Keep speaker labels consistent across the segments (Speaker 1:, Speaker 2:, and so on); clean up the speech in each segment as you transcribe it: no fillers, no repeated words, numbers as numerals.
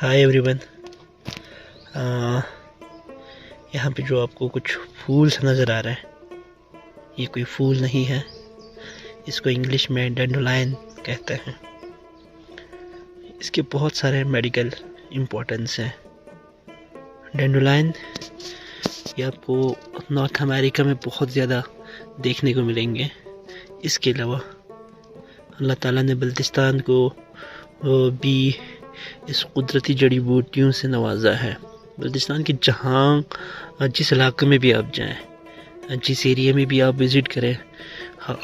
Speaker 1: Hi everyone. यहाँ पे जो आपको कुछ फूल सा नज़र आ रहा है, ये कोई फूल नहीं है, इसको इंग्लिश में डैंडोलाइन कहते हैं। इसके बहुत सारे मेडिकल इम्पोर्टेंस हैं। डैंडोलाइन ये आपको नॉर्थ अमेरिका में बहुत ज़्यादा देखने को मिलेंगे। इसके अलावा अल्लाह ताला ने बल्तिस्तान को भी इस कुदरती जड़ी बूटियों से नवाजा है। बल्तिस्तान के जहाँ जिस इलाके में भी आप जाएं, जिस एरिया में भी आप विज़िट करें,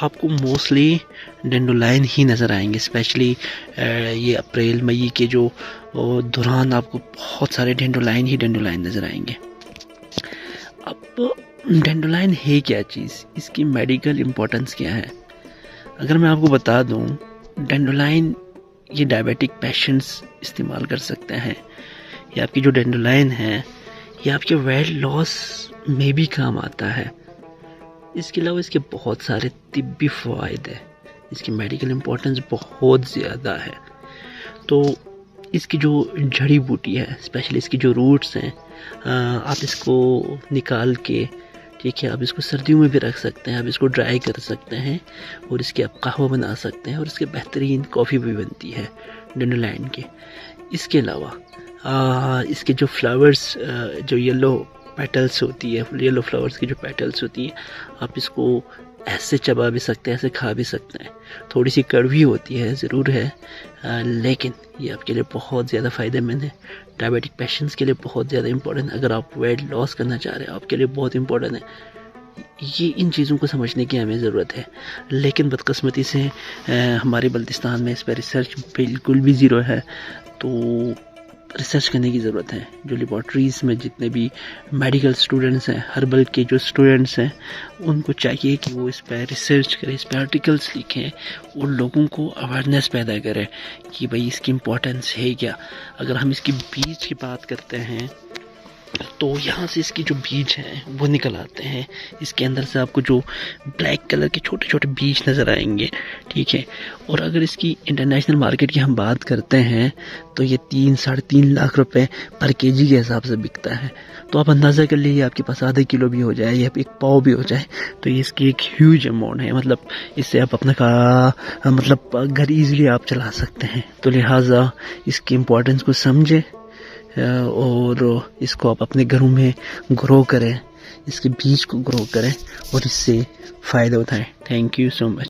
Speaker 1: आपको मोस्टली डैंडोलाइन ही नज़र आएंगे। स्पेशली ये अप्रैल मई के जो दौरान आपको बहुत सारे डैंडोलाइन ही डैंडोलाइन नज़र आएंगे। अब डैंडोलाइन है क्या चीज़, इसकी मेडिकल इम्पोर्टेंस क्या है? अगर मैं आपको बता दूं, डैंडोलाइन ये डायबिटिक पेशेंट्स इस्तेमाल कर सकते हैं। ये आपकी जो डैंडोलाइन है ये आपके वेट लॉस में भी काम आता है। इसके अलावा इसके बहुत सारे तिब्बी फ़वाइद हैं। इसकी मेडिकल इम्पोर्टेंस बहुत ज़्यादा है। तो इसकी जो जड़ी बूटी है, स्पेशली इसकी जो रूट्स हैं, आप इसको निकाल के, ठीक है, आप इसको सर्दियों में भी रख सकते हैं, आप इसको ड्राई कर सकते हैं और इसके आप कहवा बना सकते हैं और इसके बेहतरीन कॉफ़ी भी बनती है डैंडोलाइन के। इसके अलावा इसके जो फ्लावर्स, जो येलो पेटल्स होती है, येलो फ्लावर्स की जो पेटल्स होती हैं, आप इसको ऐसे चबा भी सकते हैं, ऐसे खा भी सकते हैं। थोड़ी सी कड़वी होती है ज़रूर है, लेकिन ये आपके लिए बहुत ज़्यादा फ़ायदेमंद है। डायबिटिक पेशेंट्स के लिए बहुत ज़्यादा इंपॉर्टेंट, अगर आप वेट लॉस करना चाह रहे हैं आपके लिए बहुत इंपॉर्टेंट है। ये इन चीज़ों को समझने की हमें ज़रूरत है, लेकिन बदकिस्मती से हमारे बल्तिस्तान में इस पर रिसर्च बिल्कुल भी ज़ीरो है। तो रिसर्च करने की ज़रूरत है। जो लेबॉर्ट्रीज़ में जितने भी मेडिकल स्टूडेंट्स हैं, हर्बल के जो स्टूडेंट्स हैं, उनको चाहिए कि वो इस पर रिसर्च करें, इस पर आर्टिकल्स लिखें और लोगों को अवेयरनेस पैदा करें कि भाई इसकी इम्पोर्टेंस है क्या। अगर हम इसकी बीज की बात करते हैं तो यहाँ से इसकी जो बीज हैं वो निकल आते हैं। इसके अंदर से आपको जो ब्लैक कलर के छोटे छोटे बीज नज़र आएंगे, ठीक है। और अगर इसकी इंटरनेशनल मार्केट की हम बात करते हैं तो ये 3-3.5 लाख रुपए पर केजी के हिसाब से बिकता है। तो आप अंदाज़ा कर लीजिए, आपके पास आधा किलो भी हो जाए या एक पाव भी हो जाए तो ये इसकी एक ह्यूज अमाउंट है। मतलब इससे आप अपना घर ईजिली आप चला सकते हैं। तो लिहाजा इसकी इम्पोर्टेंस को समझें और इसको आप अपने घरों में ग्रो करें, इसके बीज को ग्रो करें और इससे फ़ायदा उठाएं। Thank you so much.